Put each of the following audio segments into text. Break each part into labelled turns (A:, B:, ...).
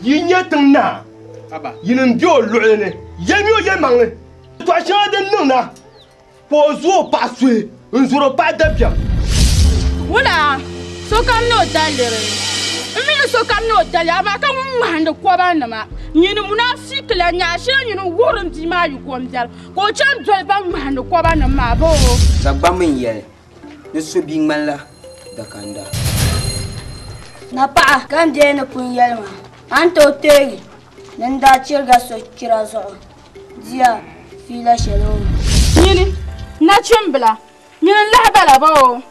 A: Yinyatuna. Yin bio lulene. Yemio yemang. Toi de nona. Pozo paswe. Unzuro pas de bien.
B: Voilà. So come no dalere. Me so come no dalere. Abaka man de kwaba nama. Nyini munafiki la nyashe nyini woron di ma yu komdal. Ko chan dol ba man de kwaba nama bo.
C: Dagbani yele. Ne so bi ngmala dakanda.
D: Na pa kan de na pun yelma. Anto tegi. Nenda chirga so kirazo. Dia fila shelo.
B: Nyini na chembla. Nyini la bala bo.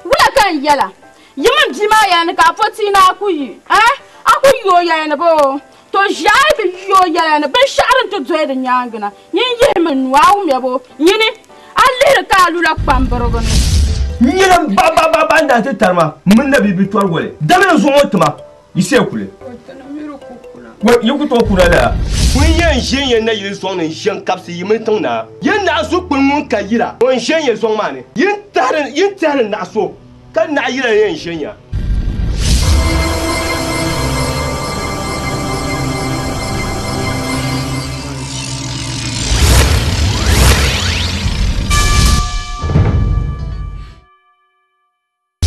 B: Wula kan yala. Yimin dima ya ni ka foti na akuyi. Akuyi yo ya ni bo. To jai bi yo ya ni be sharin to doy de nyangna. Yin yemin wa umya bo. Nyini alle ka lula kpamborogo ni.
A: Nyini ba nda te tarma. Mun na bibi twar wole. Damena zo motuma. Ise kule. Wa yuku to kula la. Kun yen yen na yin so ne shan kapsi yimin tong na. Yen na so kun mun ka yira. Won shan yen so mane. Yin tarin na so. Kan na yira yen shan ya.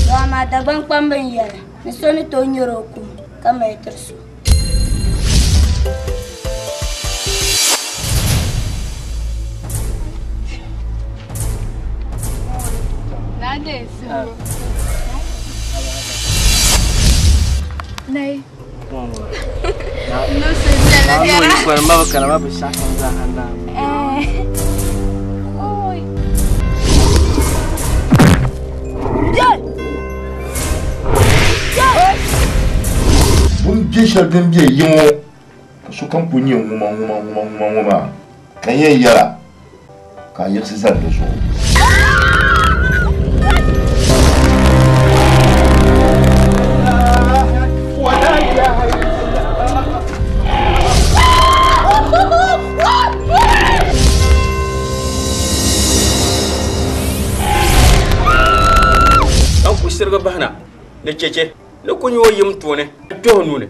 D: Wa daban kwamban yala. Ni so ni to nyoro ku. Kama eterso.
B: Nade so. Nay. No se la
C: gara. No por ma kana ma bisa kanza handa.
B: Oi.
E: Bum bisha dem bie yimo. So kan punye ngoma. Kan ye yara. Ka yexi sa do so.
C: Serga bahna ne cheche ne ko nyo yim tone to nune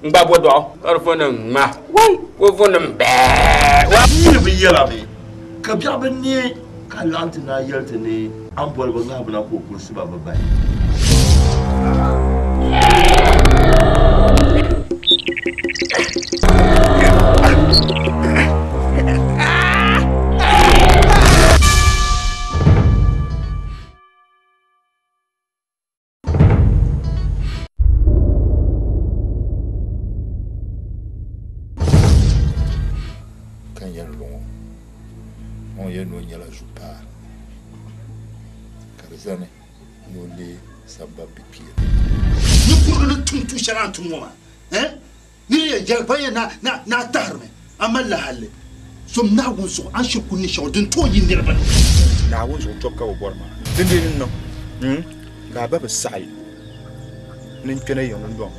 C: ngba bodo arfona ma way ko fona ba
E: wa ni bi yela bi ka bia ben ni ka lantina yelte ni am bol ba ngabna ko kursi ba ba bay no nyala jupa karizane no le samba pipi
F: ni kurno tuntu sharan tunwa ni ya jalpaye na tarme amalla halle som na won so an shi kunni shawdin to yin dirba
E: na won so tokka wo borma dindin no ga baba sai nin kene yon ndo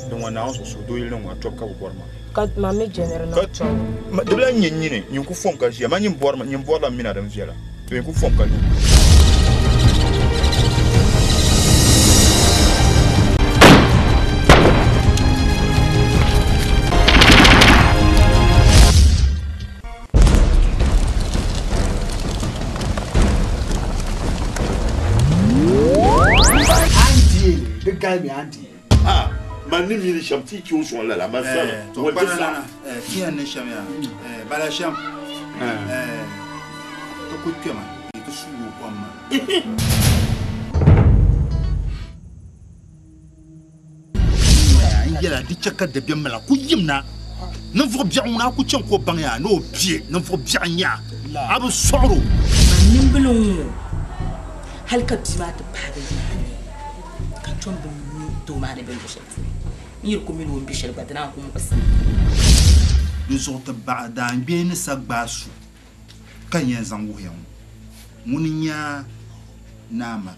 E: don wana on so do yilin wa tokka wo borma
G: Kad mami general na
E: to ma de la nyine nyinku fom ka jia ma nyim borla mina dam jela to nyinku fom ka
F: Anti the guy me anti
E: Mani mini chamti qui ont son la massa.
F: To bana qui en chamia bala cham to ku kema to su ko ma yela di chaka de bien mala ku yimna nan fo bien on a ku chen ko ban ya no pie nan fo bien nya abu soro
G: nimbulun halka timata pada ka tombe to ma de ben ko يركم من وين بيشل بدناكم بس
F: يزوت بعدان بين سباسو كان ينزنغو يوم منيا ناما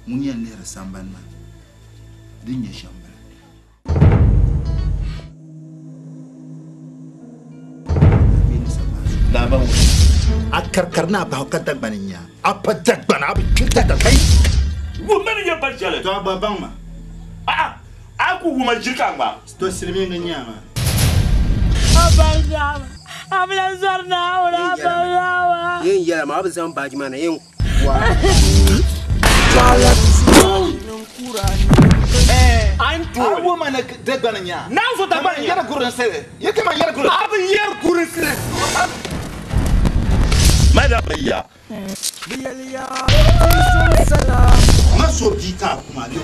F: منيا لير سامبانا دنيا شامبل بين سباسو ناما أكركرنا بهوكتك بنيا أبدك بنا بكتك كي
E: ومن يبجله
F: تو بابا
E: aku ku wuma jirkanga
F: sto silmi nganyama
H: abangama abla zorna ora abangama
I: yin yara ma bazan baji mana yin wa
F: awo mana Dagbani nya
C: nan so Dagbani
F: yara gurin sere yake man yara gurin
C: abin yar gurin sire
E: madam ya
F: ma so bi ka kuma do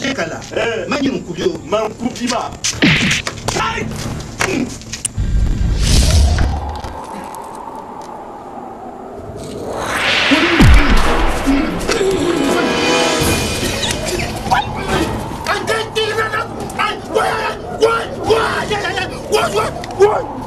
F: je kala man yin ku biyo
E: man ku bi ma ai
F: What?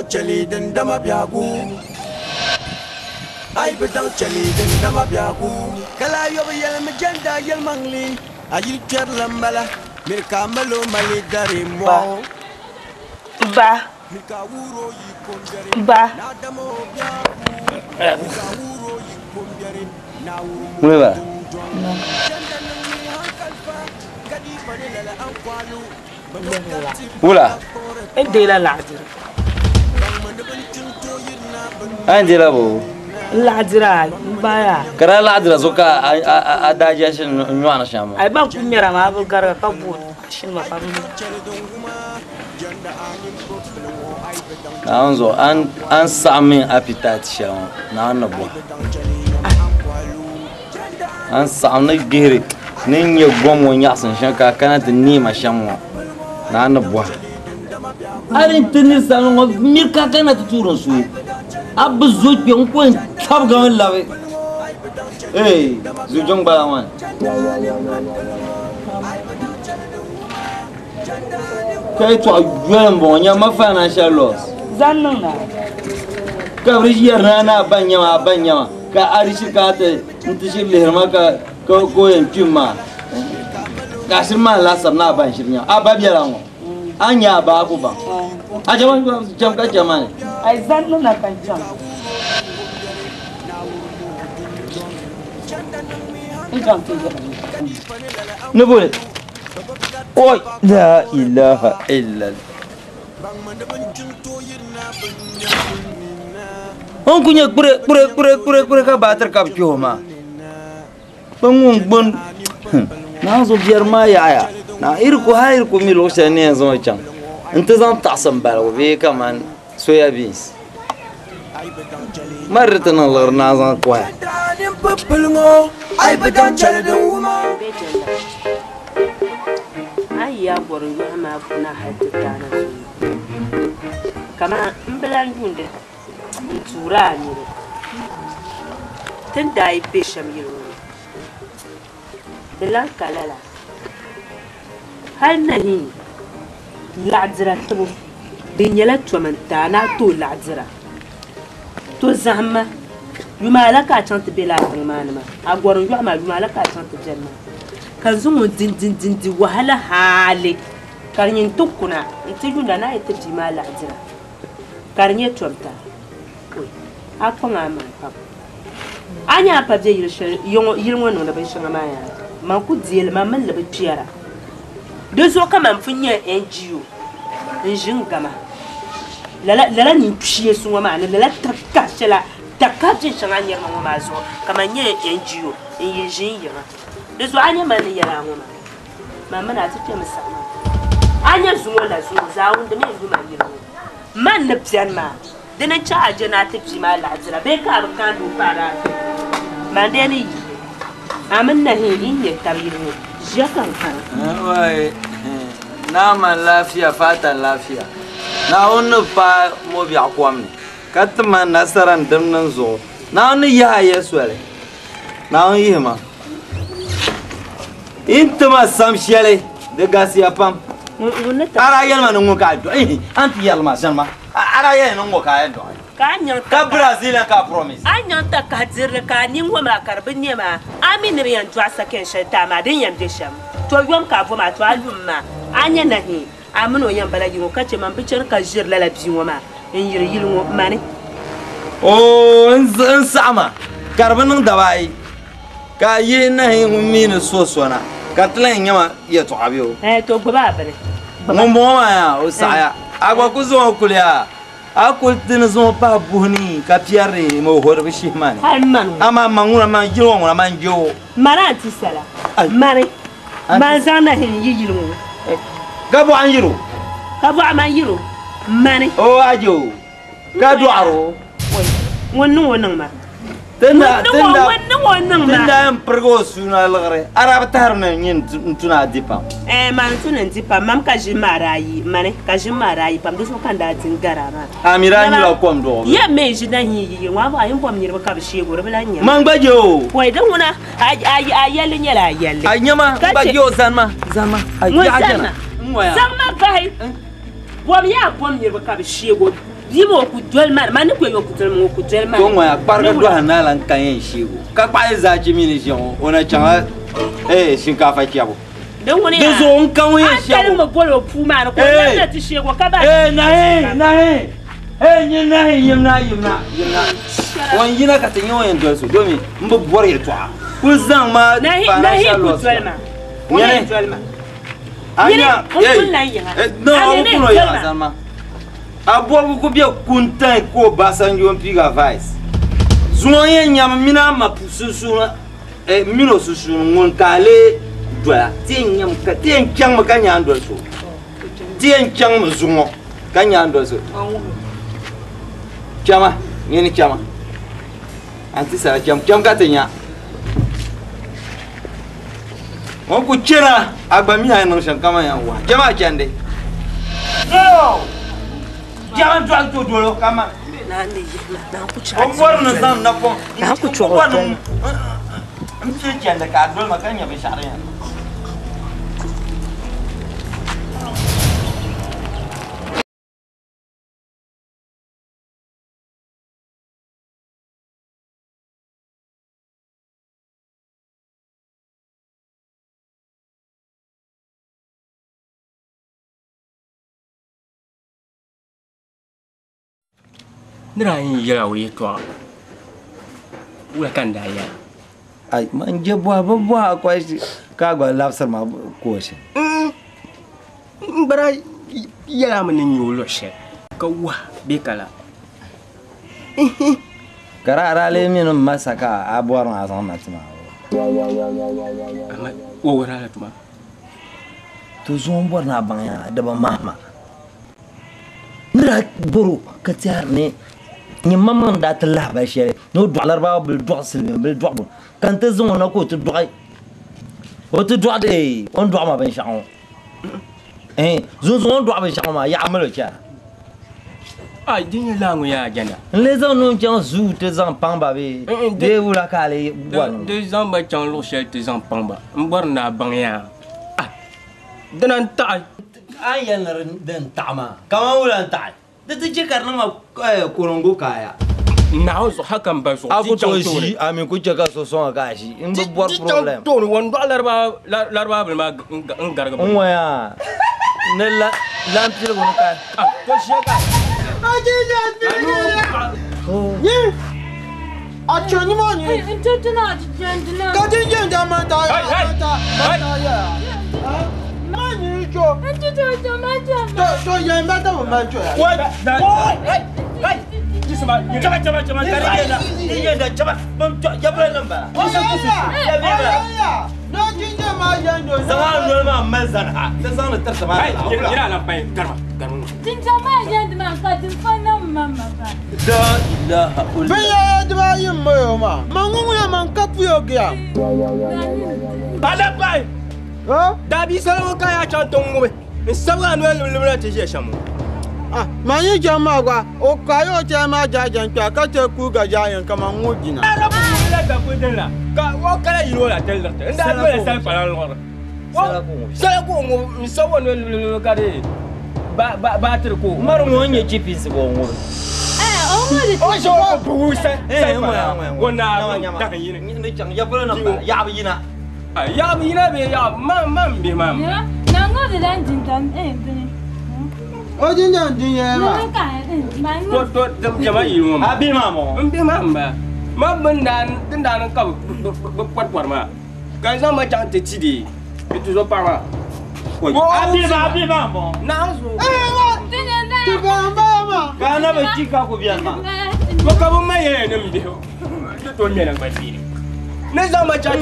I: Chali den dama biagu ay bedang chali den dama biagu kala yob yel me janda yel mangli ayil ker lambala mir kamalo mali dari mo
H: ba
A: Mueva. Wula.
H: Endela la'dir.
A: Andela bo.
H: La'dira baya.
A: Kara la'dira zoka adaja shin nywana shama.
H: Ai ban kunyara ma bu garga kabu shin ma faru.
A: Anzo an samin appetite shama na annabo. An samna gere nin ya gomo nyasan shanka kana tinni ma shammo na annabo. Arin tinni salon mirka kana tuturo su. Ab zuj yon ko tab gawen lawe. Eh, zujong balawan. Kay to gwen bon nya ma financial loss.
H: Zannan na.
A: Kabri yerna na banya ka arishi ka te ntishi lehma ka ko en chuma. Ka shirma la sabna ban shirnya. Ababiara ngo. Anya ba ku ba. Ajaman ko jam ka jamane.
H: Ai zannan na kan jam.
A: Nubule. Oi, la ilaha illa. On kunya pure ka batar kap choma. Bangun bon. Na zo biyar ma yaya. Na irku hayr ku mi lokacin ne zo can. Inta zan tasam bal be kaman soya beans. Marratan Allah na zan kwaya.
I: ay bedan chale den wuma
H: Ai ya gwaru ya ma kuna hadda dana su. Kama mbelan hunde. Tura ni. Tunda ai bisham yiro. Belan kalala. hal nahi la'dzira tubu dinyala tuamanta na to la'dzira to zahma yumala ka chanta bela manama agwaron yuma yumala ka chanta janna kan zungu din wahala hali karnyin tukuna ntijunda na ita jima la'dzira karnye tuamta oi akwa ma pap anya pa je yirwo no na ban shanga ma ya man ku diel ma man labe tiara de zo kama mfunya NGO njin gama lala ni pie so ma na lala takka shela takka je shanga nyar ma zo kama nye NGO in yijin yira de zo anya man yara ma mana ta ce musamman anya zuwa la zo zawun da me ma yira man na pian ma de na charge na ta fi ma la'zira be ka kan do para mandeni amin na hin ya tabiru jakan kan
J: wai na man lafiya fatan lafiya na wani fa mo bi akwam ne katma nasaran dimnan zo na wani ya yeswale na wani yi ma intuma sam shele de gasiya pam ara yelma no ka do anti yelma sanma ara yelma no ka do ka Brazil ka promise
H: anyan ta ka dirre ka nin wa ma karbin ne ma amin riyan to asaken shata ma din yam de sham to yom ka fo ma to alum ma anya na hi amino yan balagi ko kace man bicin ka jir lala bi wa ma in yir wo mane
J: o in sama karbin da bai ka yi na hi min so na ka tlan yama ya to abiyo
H: to goba bare
J: mon ma ya o saya agwa kuzo kulya akul tin zo pa buhni ka piare mo hor bi shimani
H: halman
J: ama manguna man jiro ngona man jo
H: marati sala mare manzana hin yiyilmo
J: gabo an yiro
H: gabo man yiro mane
J: o ajo gado aro
H: wannan ma
J: tenda en pergo suna lagre arab tarna nyin tuna dipa
H: man tuna dipa mam ka jimarayi mane ka jimarayi pam duso kanda tingara ma
J: amira ni la kom do
H: ya me jina hi wa ba yin pom nyirba ka bishe go rebla nya
J: man bajo
H: wai dan wona ayelle nyala ayelle
J: anyama bajo zanma
H: zanma kai wa ya pom nyirba ka bishe go Dimo ku dolmar mani ko yo ku dolmo ku dolmar
J: ko ngoya parga do hanalan kan shigo ka pa za ji mini jon ona changa shinkafa kiyabo
H: dan woni
J: ya zo on kan yin shigo
H: mo bolo pu ma ko na ti shigo ka ba
J: nahi yimna wan yina ka tinyo yen do so domi mbo bor ye to ku zan ma
H: nahi ku dolma woni dolma
J: anya no ku no ya zanma abobu ko bia kuntan ko basanjo piga vice zuonye nyam mina mapususu mino susu ngon kale doa tin nyam ka tin kyang ma kanya ando so tin kyang ma zungo kanya ando so chama nyeni chama anti sara cham ka tenya on ku chena agba mi ha no shan kama ya wa chama chande no jangan jual tu dulu kama.
H: Nanti na aku cakap.
J: Orang nazam napon.
H: Na aku cakap.
J: Mesti jangan dekat dulu makanya besarnya.
A: Nerain jela we to ula kan daya
J: ai manje bua ko ka gwa lafsar ma ko shi
A: bara yala man nyolo she ka wa be kala
J: kara arale min masaka abuwar na zan matima
A: amma wo wara la tuma
J: to zon bor na banya da ba mama nira buru ka tiar ne ni mamman da ta lahaba shere no dollar ba bil do silbe bil do kan ta zon na ko to do o to do de on do ma ban sha'on zon do ban sha'on ma ya amalo cha
A: ai din la ngo ya jana
J: les gens non tiens zou te zan pamba be de wula kale
A: de zan ba chan lo shel te zan pamba mbor na ban ya dana ta
J: an yanar dan tama kama wulan ta da take karnan ma korongo kaya
A: na so hakan ba so
J: aku to shi amin ku ce ka so son ga shi in babbar problem
A: to won dollar ba larba ba ma garga ba
J: waya ne la lampil gon ka
A: to shi ka
K: ni a chani mo ni
B: Intutuna jandina.
K: ka tin yin da ma ta ya mani jo
B: Intutu majama.
K: to ya ma ta ma jo ya
A: Jisma, coba kali
J: iya dah cepat jabra lamba
K: ya no jinja ma jando
J: zaman dulu mah mazana tasana tersama
A: ina nan pai garma
B: Jinja majama ka tifana mama ka.
J: la ilaha illa
K: Baya da ba yin mayo ma mangun ya man kafu yo gya
A: bala pai da bi salo ka ya chanton mu be sabga no lumna te je shamu
K: ah mani jama gwa o kayo te ma jajan ka ka te ku ga jayan kama ngujina
A: rabu la ga kudin la ka wo kala yiro la tel la nda do la sal pala lo sala ko mo mi sawo no ka de ba ter ko
J: maru mo nye chipi se bo ngoro
A: o so ko bu sa wona ta yin
J: ni chang ya bro namba ya bi yina
A: ya bi yina be ya mam be mam
B: Na ngo de dan jinja
K: o jinja dinye ma
A: to jama yiro ma
J: abi mamo
A: be mam ba ma bandan tindan ka kwat ma ka za ma chang te ti de tu zo pa ma
J: abi mamo
A: na zo
K: ti ba ma
J: kana ba chika ko bian ma
A: ko ka bo mai ne mbe to me na ba ti ne za ma chang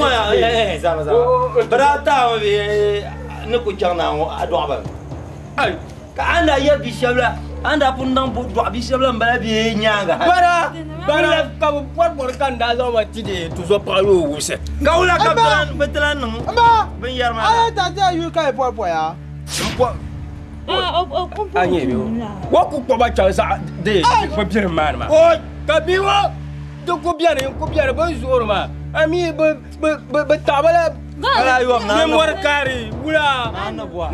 J: sama berata bi ne ku chang na ado ba
A: ai
J: ka anda ya bi shabla anda pun nang bu do bi shabla mbala bi nyanga
A: bara ka bo por kan da za ma ti de tu zo pa lo wuse
J: ka ula ka betelan nang
K: ba
J: ben yar ma
K: ay ta ta yu kai po ya
A: anye bi wo ku ko ba cha sa de ko bi ma ma o ka bi wo to ko bi ne ba zo ma ami ba ta bala
J: ala yu na
A: ne mor kari bula
J: na bwa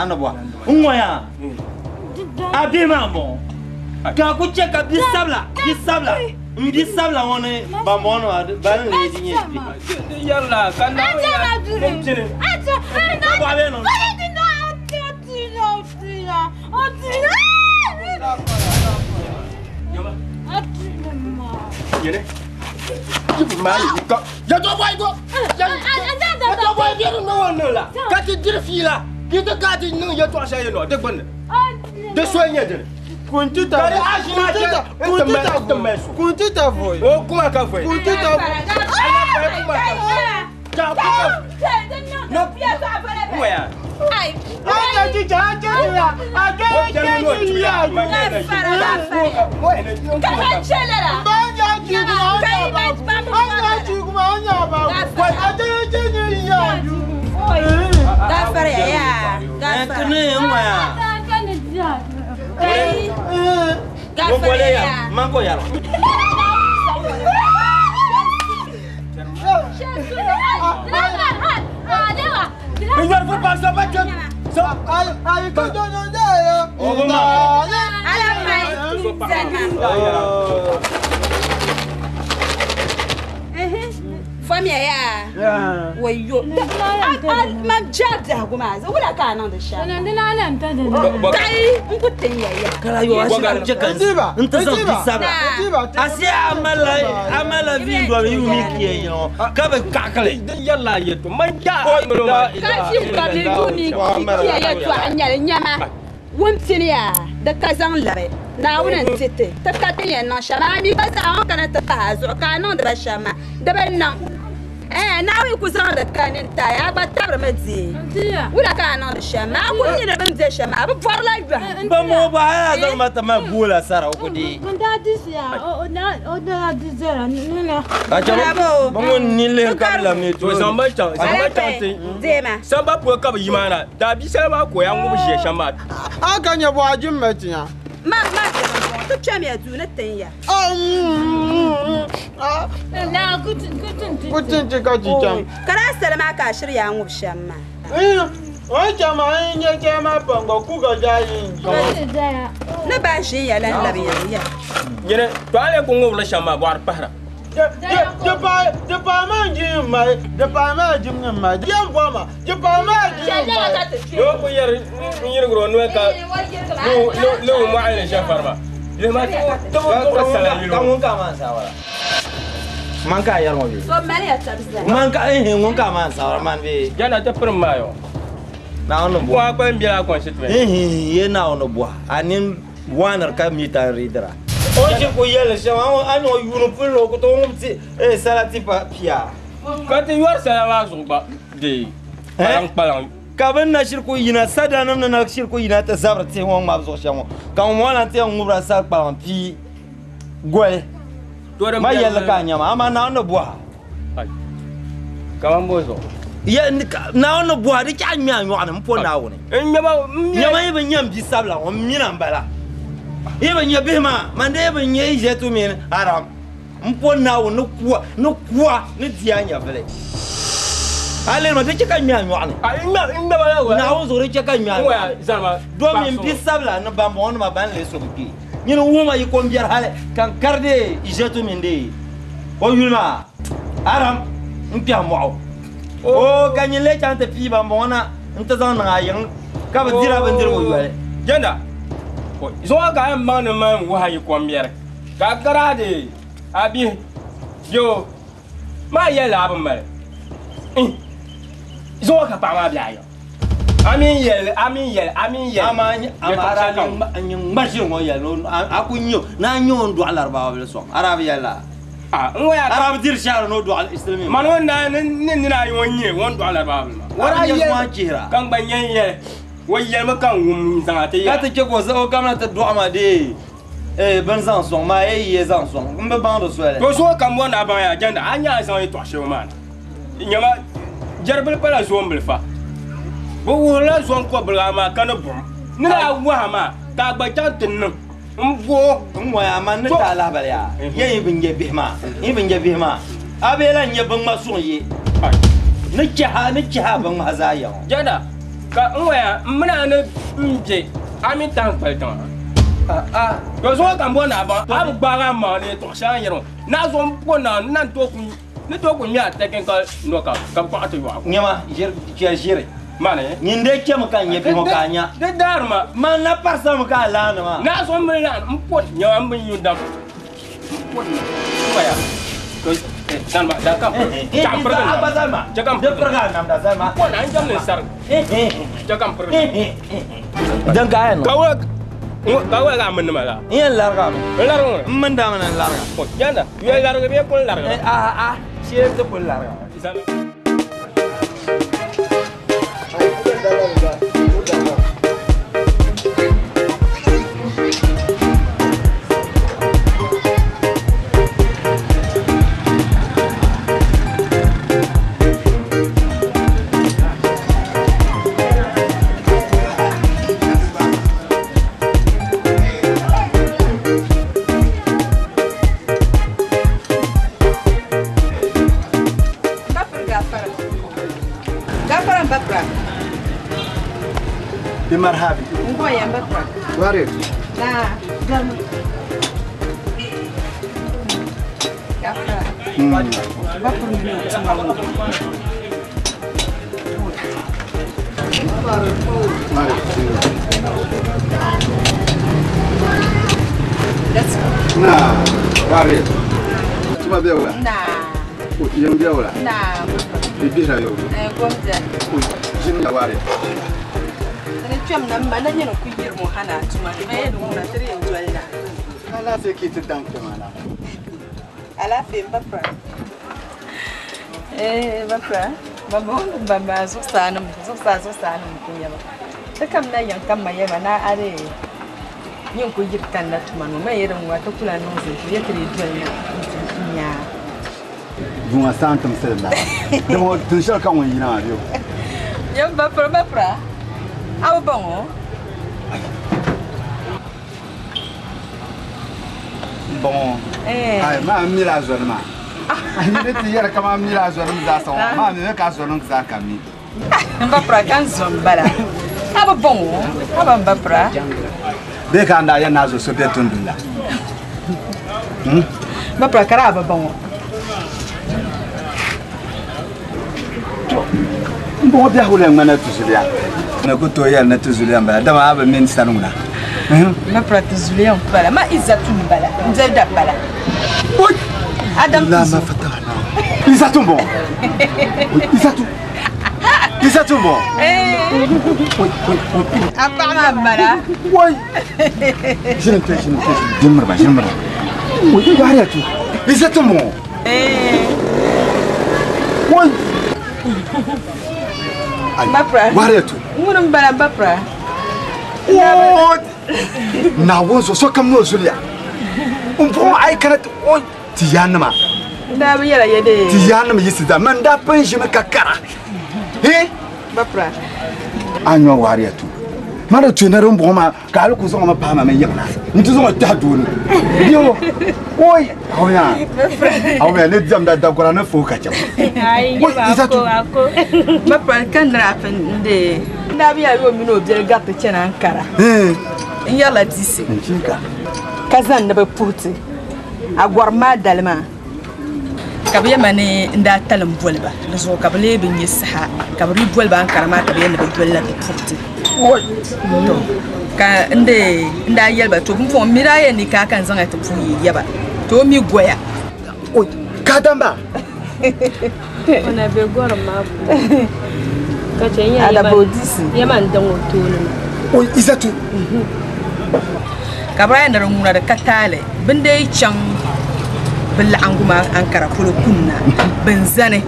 J: na bwa ngoya abi mamo ka ku che ka bi sabla woni ba mono ba ne dinye
A: yalla kan na ya tire
J: ba be no
A: yene mali ko ya to boy go ya to boy bi no wona la ka ti dir fi la ki to ka ti no ya to sa yeno de bon de soigner de
K: kuntita foi
A: o kuma ka foi
K: kuntita
A: no ya
B: Ai,
K: anya ti ja ja ya
A: Biar pun pasal macam so
K: ai ko do no da yo
B: ala mai famia ya wayo man jada kuma wala ka nan da sha nan dina nan ta da kai in ku tanya ya
J: kala yo ashi je kan inta zo bisaba asi amala vi do yu mi kiye yo ka ba kakale
A: yalla yeto man ja
B: ka fi ka le duni kiye ya to anya nyama wamtinia da kazan labe na wurin tete ta katin nan shama mi ba sa an kana ta hazo ka nan da shama da ban nan na wi ku zan da kanin ta ya ba tabar mazi wala ka nan da shama ku ni da ban zai shama ba far la
J: ba mo ba ya zan mata ma bula sara ku di
B: kun da disiya o da dizera nuna
J: ka jabo ba mo ni le ka la me to
A: zamba chan
B: zema
A: samba po ka bi mana da bi sai ma ko ya ngubu shi shama
K: aka nya bo ajin metinya
B: ma to chami adu na tanya
K: na kutin ci ka ci jam
L: kana salama ka shirya mu shamma
K: wai jama'a in ya jama bango ku ga jayin
L: na ba shi ya lan labiya
A: Jere to ale ko ngobla shamba war pahra
K: de pa ma jim mai de pa ma jim mai jam boma de pa ma jim mai
A: yo ko yer gro no ka no ma ale shafarma le ma to sala yo
J: kamun ka man sawara man ka yar mo bi
L: so mali ya tabza
J: man ka ngun ka man sawara man bi
A: jana ta perma yo
J: na ono bo
A: wa ko mbira ko sitwe
J: ye na ono bo anin wanar ka mi ta ridra o je ko yele shama an o yuno pulo ko to mti salati pa pia
A: ka te yor sala wa so ba de palang
J: ka ban na shirko yina sada nan na shirko yina ta zabra te won ma zo shamo ka mo na te ngubra sal pa pi gole ma yele ka nyama ama na ono bo
A: ka man bozo
J: ya na ono bo ri ka mi anyo an mpo na woni nyama yibe nyam bi sabla on mina mbala Iba nya bihma mande iba nya jetu min haram mpo nawo no kwa ni dianya vele ale ma de ka nya nyo ane
A: inda bala wa
J: na wo zo re ka nya
A: wa zama
J: do min bi sabla na ba mo ma ban le so ki ni no wuma yi ko mbiar hale kan karde jetu min de o yulma haram mpia mo o kan le chante fi ba mo na ntazan na yin ka ba dira ban dira wo yale
A: janda so ga man man wa yi kwamiyar ka garade abi yo ma yela abun mare so ka pa ma biya yo amin yel
J: amara ni mbashi ngo yelo akunyo na nyo ndo alarba wala so arab yela
A: ngoya
J: arab dir shar no do al islami
A: man wonna ni na yi wonye won do alarba wala
J: yel
A: kan banyen yel wayel ma kan wum zangate
J: ya ta ke ko so kamna ta do ma de ban zan so ma ye zan so mbe ban do so ele
A: to so kan bona ban ya janda anya san yi to she man nyama jarbel pala so mbel fa bo wala so ko bla ma kan bum ni na wa ma ka gba chan tin mvo
J: ngwa ya man ta la bal ya ye binge bihma abela nye ban ma so ye ni cha ban ma za ya
A: janda ka ngoya mna ne mje ami tan paltan ko so kan bona ba am gbara ma ne to sha yero na zo mpona na to ku nya technical no ka pa to wa
J: nyama jere
A: mane
J: nyinde ke maka nye bi maka nya
A: de darma
J: man na parsa maka la na ma
A: na zo mna mpot nya am bin yundam mpot ngoya ko Salma, dakam. Jam pergi.
J: Apa Salma?
A: Jakam.
J: Dia pergi nam dah Salma.
A: Kau nak jam ni sar. Jakam pergi.
J: Jangan kaya no.
A: Kau agak mana malah?
J: Iya larga.
A: Larga.
J: Mana mana larga.
A: Oh, jangan. Dia larga dia pun larga.
J: Siapa tu pun larga.
M: مرحبا
L: ngoya mbakra
M: وارد
L: na gamu yakra bakru ni
M: نعم وارد ما بيولا
L: نعم
M: يوم بيولا
L: نعم
M: بيبيها يوم
L: قمت
M: جن وارد
L: Chum number, and you know, queer Mohana to my bed, one at 3 and 12.
M: I love the kid to dunk him.
L: I love him, Bapra. Bapra, Baba, so stanum, the come now, young come my ever now, are they? You could get that man, may and what to pull a nose into yet
M: Bunga Santum said that. The more to shall come when you know you.
L: Young Bapra. How bon?
M: Bon. Ai, ma mi la zona ma. Ni ti yara kama mi la zo ni za sa ma mi ka zo ni za ka mi.
L: Mbapra kan zon bala. Aba bon, aba mbapra.
M: Be ka nda ya na zo so be tundula.
L: Mbapra kara aba bon.
M: Mbo bia hole ngana tuzulia. Na ko to ya na tuzulia mbala dama aba min sanuna.
L: Mbapra tuzulia mbala ma izatu mbala. Nzeda bala.
M: Oi.
L: Adam
M: la ma fatana. Izatu bon. Izatu. Izatu bon.
L: Apa ma mbala.
M: Oi. Jine. Jimra. Oi, gari tu. Izatu bon. Oi.
L: Mbapra.
M: Gari tu.
L: Ngunu mbala mbapra.
M: Oh. Na wonso so kam no zulia. Umpo ai kana oi tiyanma.
L: Da bi yala yede.
M: Tiyanma yisida man da panji makakara.
L: Mbapra.
M: Anyo wari tu. Mara tunere mboma ka alu kuzo ma pa ma me yemna. Ntu zo ta dun. Dio. Oi, awya. Awya le jam da gora na fo ka cham.
L: Ai, ako. Mbapra kan na afende. Da bi yala mi no bi gato chena ankara. Yala disi.
M: Nchika.
L: Kazan na ba puti. Agwarma dalma. Kabiya mane nda talam bolba. Nazo kabale bin yisaha. Kabri bolba ankara ma kabiya na dolla bi puti.
M: Oi.
L: Ka nda yelba to mfo miraye ni ka kan zanga to fuyi yaba. To mi goya.
M: Oi, kadamba.
N: Ona be gora ma. Ka cenya
L: ada bodisi.
N: Yaman dango to ne.
M: Oi, izatu.
L: Kabra na runguna da katale. Binde can billa anguma ankara polo kunna. Benzane.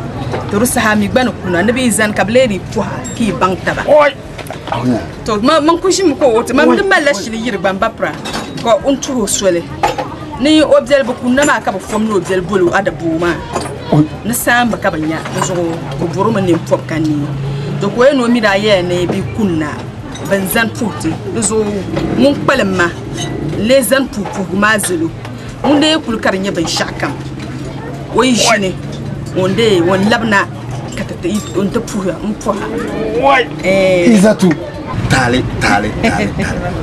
L: To rusa ha mi gbanu kunna nabi zan kableri puha ki bangtaba.
M: Oi.
L: To man kushim ko wote man dum mala shili yirban bapra ko untu sole ni objel bu kunna ma ka bu fom no objel bolu adabu ma ni samba ka banya zo ko boroma ni fop kanni to ko eno mi da ye ne bi kunna banzan puti zo mun palma les zan pupu ma zulu munde kul karnya ban shakam wai jine onde won labna katata on ta puha mpuha
M: wai izatu tale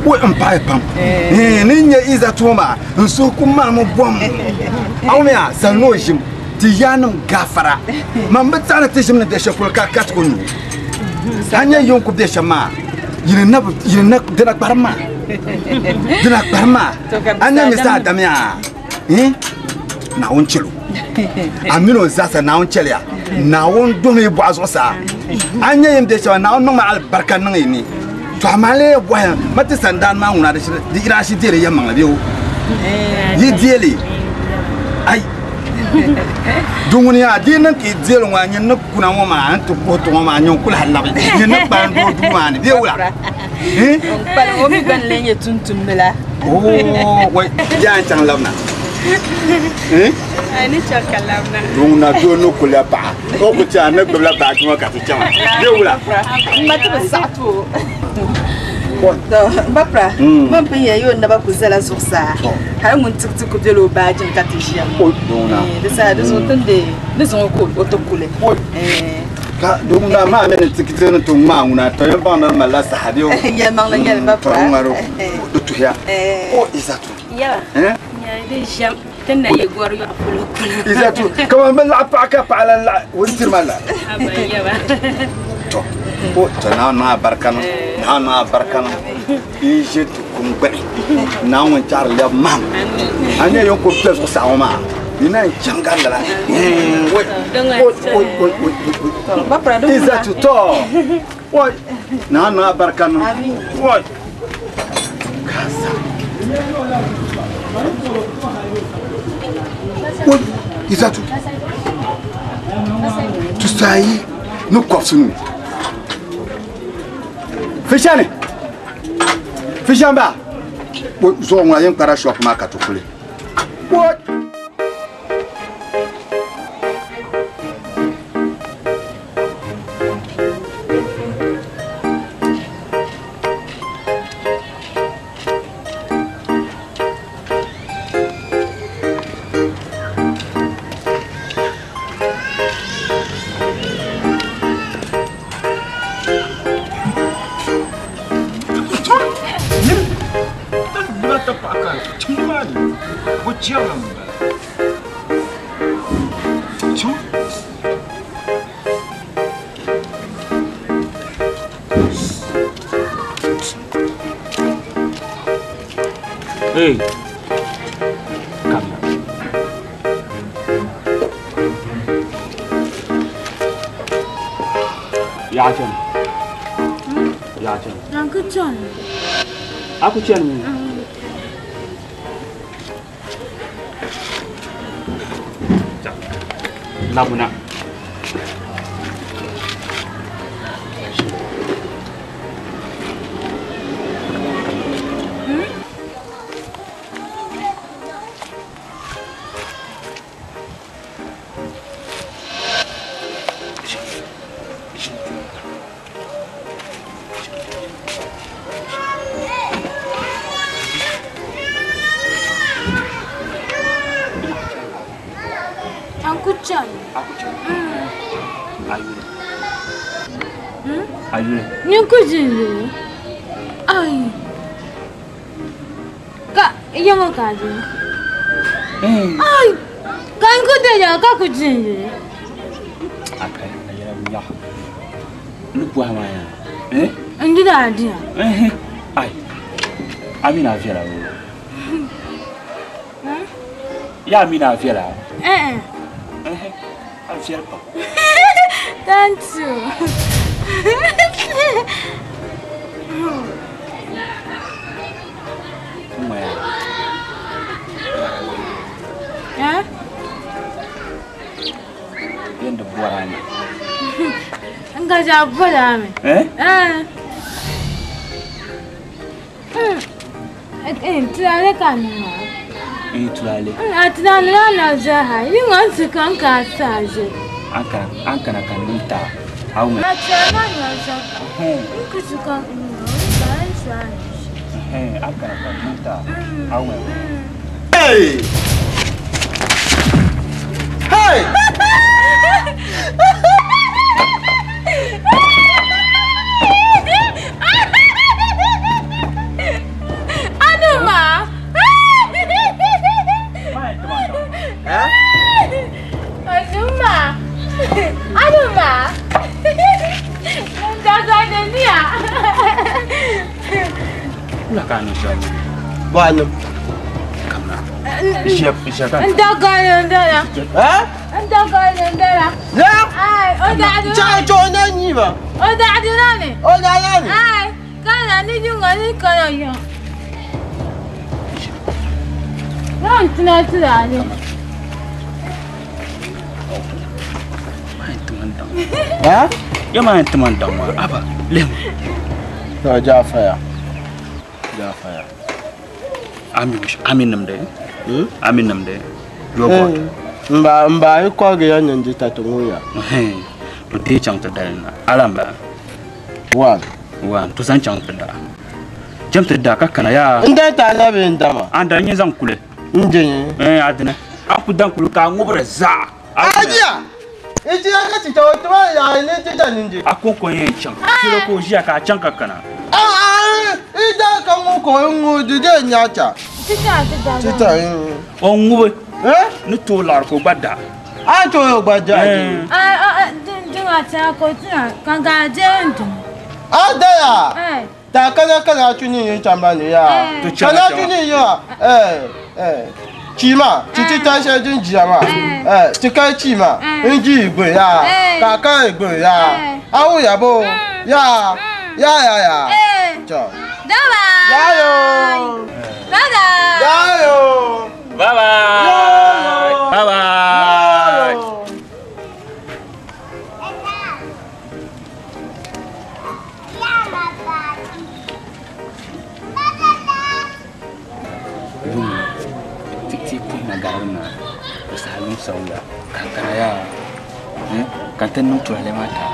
M: wo ampai pam ninya izatu ma nso kuma mo bom awmea sanojim tiyanum gafara mambata na tishim na desha kul ka katkunu hanya yonku desha ma yirina dina barma anya misa damia na onchelu amino zasa na onchelia na on domi boazo sa anya yim de shawa na on ma albarka nan ni to amale boya mati sandan ma nguna da di irashi dire yamma ngabiyo yi diele ai dunguniya dinan ki diele wa nyen na kuna mo ma antu ko to ma nyon kula halabi nyen na ban do duwani be wula
L: pal o mi ban lenye tuntum bela
M: oh wai ya tan lamna
N: Ani chakalamna.
M: Dunguna do no kula ba o ko cha na gbla ba tuma ka fi chama be wula
L: mati ba satu bapra man pe yo na ba ku zala zursa har mun tiktiku de lo ba jin ka tishiya
M: dunguna
L: de sa de zo tande de zo ko otokule
M: ka dunguna ma me tikite no to ma nguna to yo ba na mala sahabi o
L: ya mangla ya bapra
M: ngaro do to ya o izatu
N: ya ya de jam tanda ye gor yo apolo
M: izatu kama man la pa ala la wontir mala
N: aba ya ba
M: to o tana na barkana na barkana ije to kumbe na won char le mam anya yon ko peso sa ma ina changala we
L: bapra do
M: izatu to o na barkana o kasa o izatu tu sai no kofsunu Fishamba. Zo ngwa yin para shop ma ka tukule. What?
C: Hey. Come. Ya John. Ya John.
B: Uncle John.
C: Aku John. Labuna.
B: Uncle John.
C: Ayune.
B: Uncle John. Ay. Ka, iya mau kaji. Ay. Kan ku dah jaga ku John.
C: Akai, ayah minyak. Lu buah mana?
B: Andi dah ada.
C: Ay. Amina fiera. Ya Amina fiera. Fiera pa.
B: Tanto.
C: Maya.
B: Ya?
C: Yanda buarana.
B: Enggak siapa dah me. Tulale kan ma.
C: Tulale.
B: Tulale na jaha. Ni nganti kan ka saje.
C: Angka kan minta. Au me.
B: Achana na jaha. Kusuka no. Bansa.
C: Angka kan minta. Au me.
K: Hey! Hey!
B: Anuma. Anuma. Dagbani dia.
C: Ulah kan siapa?
K: Bueno.
C: Siapa?
B: Dagbani dia. Dagbani dia.
K: Ya?
B: Ai, oda adu.
K: Cai cona ni ba?
B: Oda adu ni.
K: Oda ni.
B: Ai, kana ni junga ni kana yo. Não, não, não.
C: Ya main teman dama apa? Lem.
K: To Jafaya.
C: Amin namde. Amin namde. Yoko.
K: Mba ko ga yan nji tatunguya.
C: To te chang ta dalna. Alamba. Wan to san chang ta da. Jam ta da kakana ya.
K: Inda ta na bin dama.
C: Anda nyi zan kule.
K: Nje.
C: Adina. Aku dan kulu ka ngobre za.
K: Adia. Iti aka ti to ya ni ti ta ninje.
C: Aku ko yen chang. Kilo ko jia ka chang kakana.
K: Ida ka mu ko ngu de nya cha. Tita.
C: O ngube. Ni to lar ko bada.
K: A to yo gbaja.
B: Dinga ta ko tina kan ga je ndu.
K: Ada ya. Ta kana tuni yin chamba ni ya. Kana tuni ya. Chima, titi ta se jin jama. Ti kai chima, nji igbe ya. Kaka igbe ya. Awu ya bo. Ya. Cho.
B: Daba.
K: Yayo.
B: Dada.
K: Yayo.
C: Bye bye. Bye bye. Garuna salun sauya kankana ya kantan nun turale mata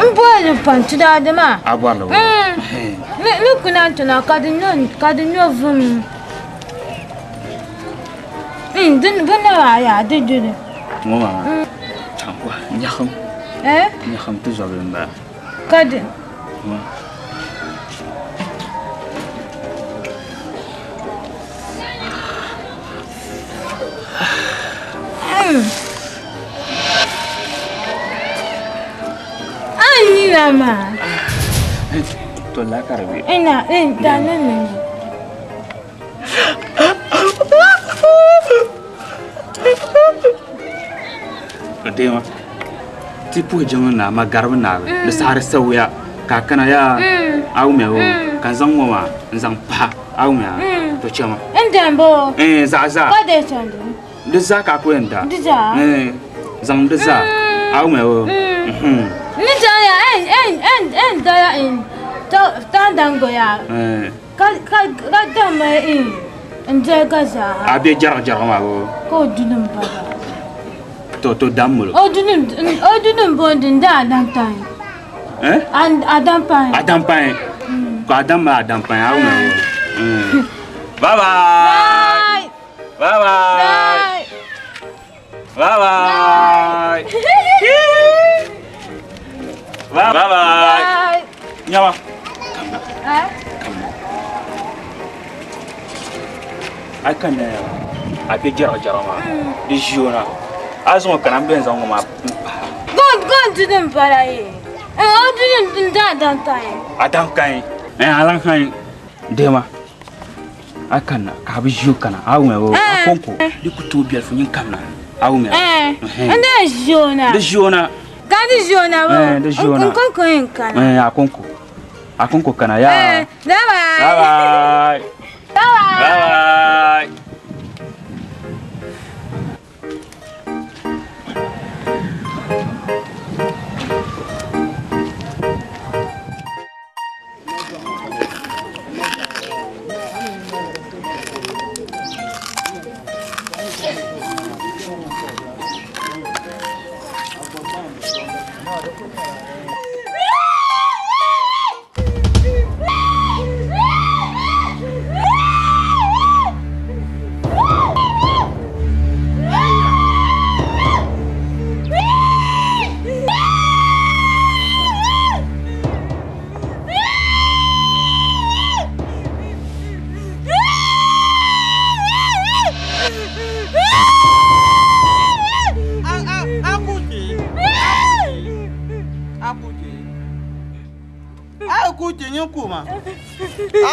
B: mbo le pantu da ma
C: abwalo
B: le kuna tuna kadinyo vum din bana ya de
C: mama changwa nyaham tu zolimba
B: kadin Ani mama.
C: To la karbi.
B: Ina, dana ne.
J: Dema. Tipo jangana magarna na sare sauya kakana ya au mewo kan zan wa zan pa au me to chama
O: Ndambo
J: za
O: ba de chando
J: de za ka ko enda
O: dija
J: zan de za au mewo
O: ni ja ya en da ya in ta dango ya ka da me in nje ga za
J: abi jar ma
O: ko dunum baba
J: to damulo
O: odunum bondin da dan time and adam pine
J: ko adam pine au mewo bye bye nyawa akan abi jar ma di jona azo kana benza ngoma
O: gon didn't para didn't dan time
J: adam kai alan kai dema akan ka bi jo kana awu mewo akonko di kutu bial funyin kana awu mewo
O: ande jona
J: de jona
O: kandi jona wo
J: de jona
O: konko en kana
J: akonko kana ya
O: bye
J: bye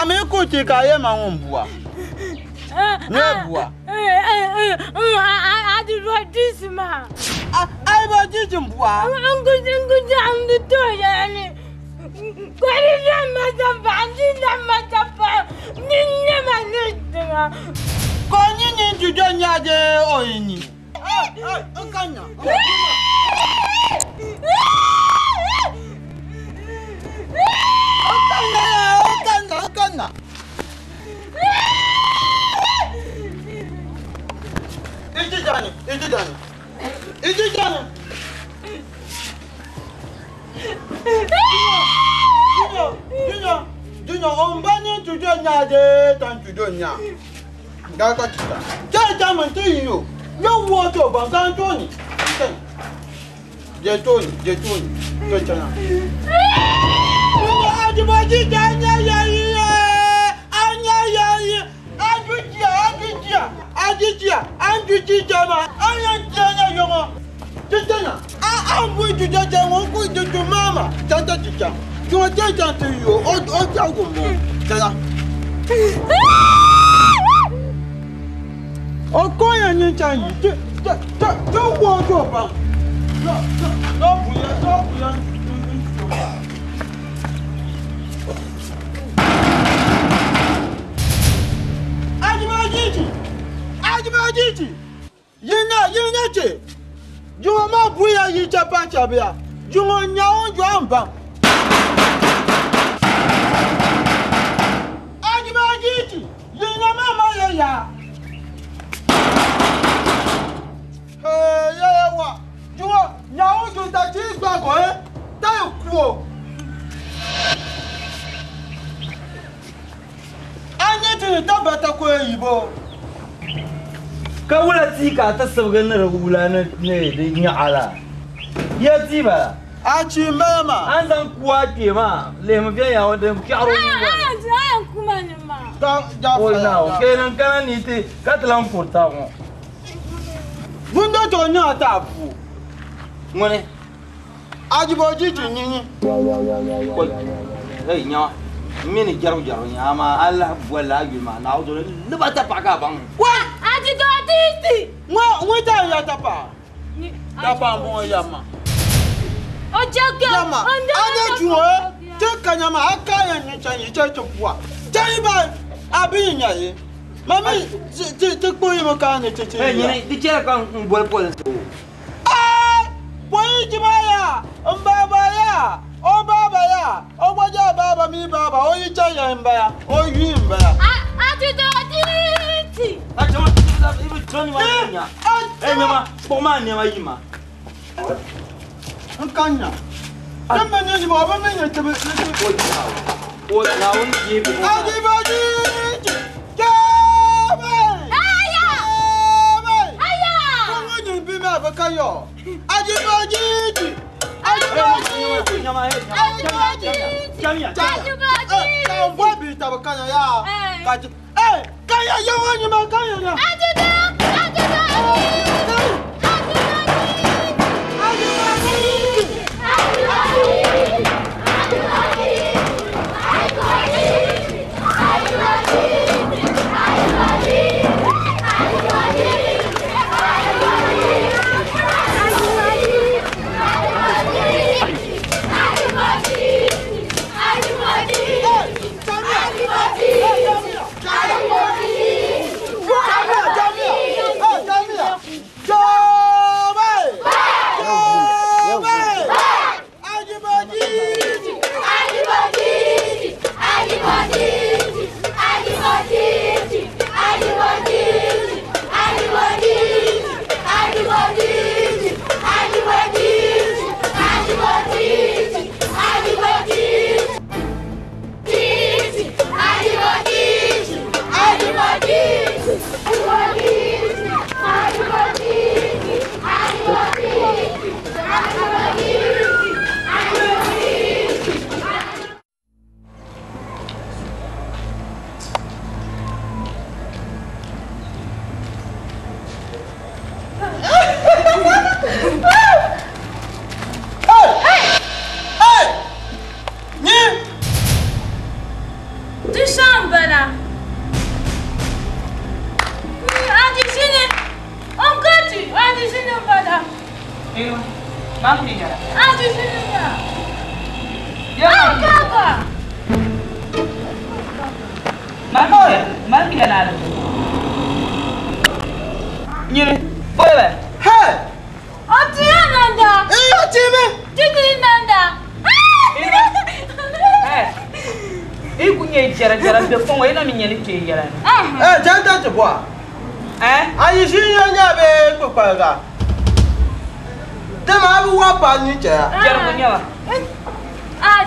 K: Ami kuti ka ye ma ngombua. Nebua.
O: ADIBO disma.
K: Ai ba jimbua.
O: Ngu jam de to yani. Kwani na bandi na ninne manitma.
K: Ko nyinyi jujo nyaje oyini. Nkanya. Okana. Ijijani. Junior, ombani tujo nyade tan tujo nya. Gaka kita. Jaja manti yo. Yo woto bangan toni. Je toni. To chana. Adibaji janya ya. Anjuji jama. Janya yongo. Janya. Ambu jujaja wonku juju mama. Tanta chicha. Yo jaja to yo. O jago mo. Jana. O koya ni chanyi. Jo wo jo ba. No buya. Ajibajiji. Yina che. Juwa ma buya yi chapa chabia. Juwa nyawo jwamba. Ajibajiji. Yina mama ya. Wa. Juwa nyawo juta chi gbago tayo kuo. Anyeti tabata ko yibo.
M: Ka wula ti ka ta sabga na wula na ne da nya ala ya ti ba
K: a ci mama
M: an san kuwa ke ma le mu biya ya wanda ki aro ni ba
O: an kuma ne ma
K: ta ja
M: ko na kenan kana ni ti ka tlan porta ko
K: bundo to nya ta fu
M: ngone
K: ajiboji ji nyinyi
M: ko hey nya mini jaru nya ma Allah wala yuma na odo le ba ta pa ka bang
O: wa aji do titi
K: mo ta ya ta pa Dapa mo yama.
O: O jake.
K: Yama. Ade juo. Te kanyama aka ya nyanyi chachopua. Jaiba abinya ye. Mami te koyi mo ka ne tete.
J: Eh nyine di chera kan bol pol.
K: Boy jibaya. Mbaba ya. O baba ya. O gwaja baba mi baba. O yicha ya mbaya. O yi mbaya.
O: Ati do ati.
J: Achama ibu toni ma nya. Nyama poma nyama yima.
K: Nkanya. Kama nini mo ba menye tebe.
J: O na on yibi.
K: Adibaji. Jame.
O: Aya. Aya.
K: Ko nyi bi ma ba kayo. Adibaji. Adibaji.
J: Nyama he. Jamia. Ka
K: mbo bi ta ba kanya ya. Kaji. Kaya yo nyi ma kanya ya.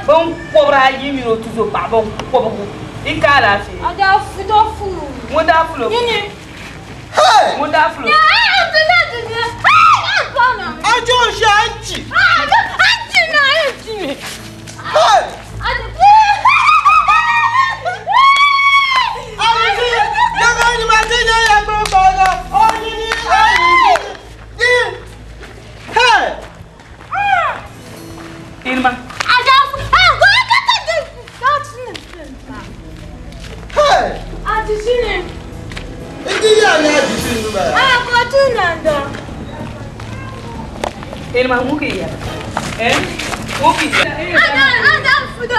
H: Bom cobra aí miro tudo para bom como e cara assim.
O: Ada fudo.
H: Muda flu.
O: Nini.
K: Hey.
H: Muda flu.
K: Ajo shanti.
O: Anti na anti.
K: Hey. Dagbani ma ti na ya gbo baba. Oni ni. Hey.
H: Irma.
K: Hey!
O: Adisini.
K: Idi ya ni adisini ba.
O: Ko tunanda.
H: Irma muki ya. Muki.
O: Ada fudo.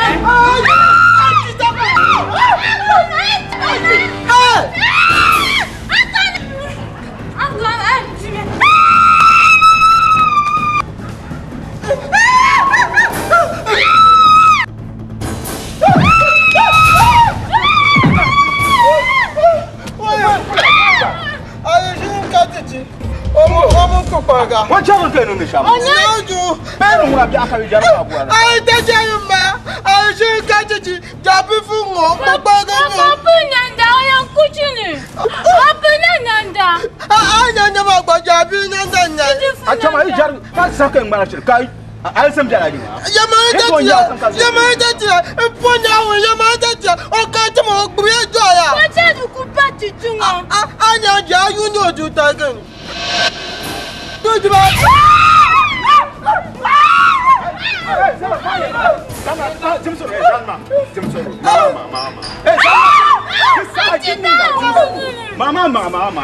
A: What you going to do?
K: I tell you, ma, I should catch it. Jabi fungo,
A: Mama.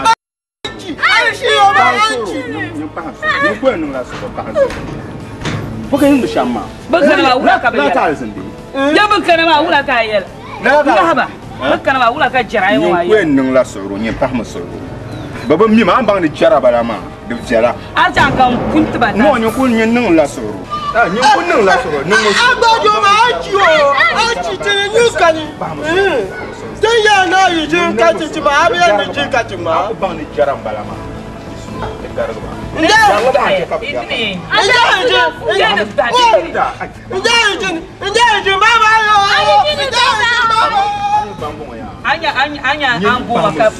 E: Baba mi ma bang ni chara bala ma de fiala
H: a jan kan kunta ba
E: no nyu kun nyen nung la soro nyu kun nung la soro nung mo
K: agbajo ma aji o aji tini nyu kani te ya na yi jin ka ti ba abi ya ni jin ka ti ma
E: bang ni chara bala ma de garba
K: nda
H: anya ango maka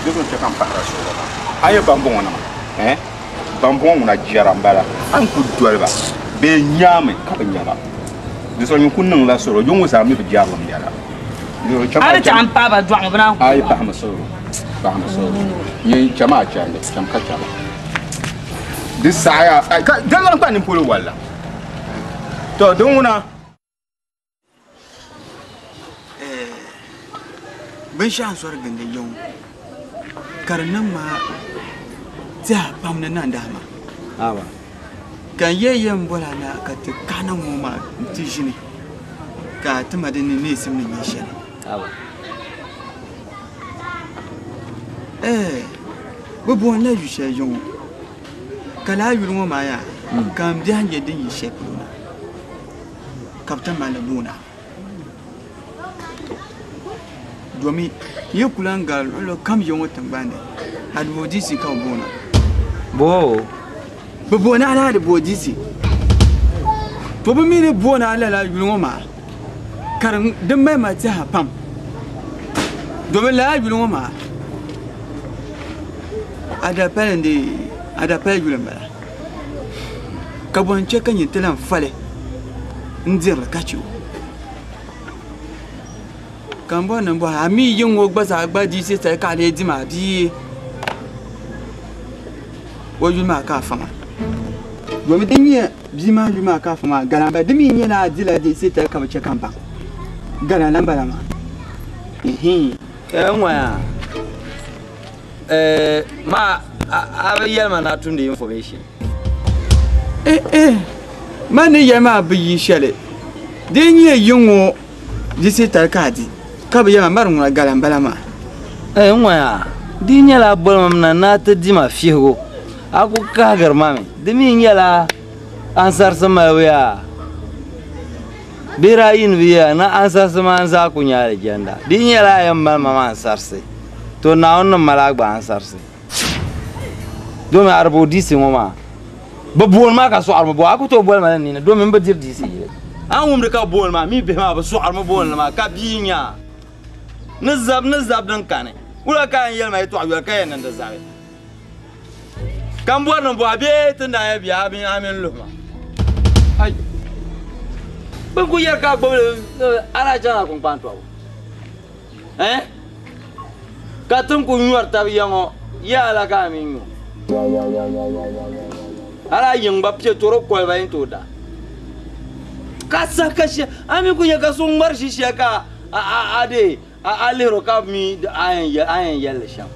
E: Dukun cakap para soro ma ayo bambong na bambong na jarambala an ku dolba be nyame ka nyaba diso nyu kunnan la soro jongo sa mi be jarlam yara yo
H: ala cham pa ba dwang bna
E: ay pa ma soro ni chama chande cham ka chama disaya ka dangan pa ni polo wala to dunguna
K: ben shan sor ganga yon karnan ma ta pamna nan dama
J: awa
K: kan yayyan bola na ka ta kanan mu ma tishini ka ta madani ne sim ne yesha
J: awa
K: bubu na yu she yon kala yu mo ma ya kan bi hanje din yi she kuna kaptan malabuna domin yi kulan ga lo kam yon watan bane had bodisi ka bona bo na ala da bodisi to ba mi ne bona ala la yulun ma karan din mai ma ta pam domin la yulun ma ada pel yulun ba ka bon che kan yin tilan fale ndir ka ciwo kan bo nan bo ami yin wo gba sa gba di se ta ka le di ma bi wo yu ma ka fama wo mi din ye bi ma yu ma ka fama garan ba dimi ye na di la di se ta ka ba che kan ba garan nan ba ma
J: enwa ma aba yelma na tun the information
K: ma ne ye ma bi yi shele din ye yin wo di se ta ka di kaba yama marin wa galan balama
J: nwaya dinya la bolmam na ta dima fiho aku kagar mame dimi nyala ansar sama ya bira yin biya na ansar sama anza kunya legenda dinya la yam mama ansar se to na on malagba ansar se do me arbo disi ngoma babon ma ka so arbo aku to bol ma ni do me mbadir disi an umre ka bol ma mi be ma ba so arbo bol ma ka binya نزب دن كانه ولا كان يلما يتوع ولا كان ندزاوي كم بورن بو ابيت ندا بيا بي امين لهما اي بنكو يركا بول انا جانا كون بانتو كاتم كو نور تابيانو يا لا كامينو ala yingba pye toro kolba intoda kasa kashe ami ku ya kaso marshi shaka ade alero ka mi ayen yalla sham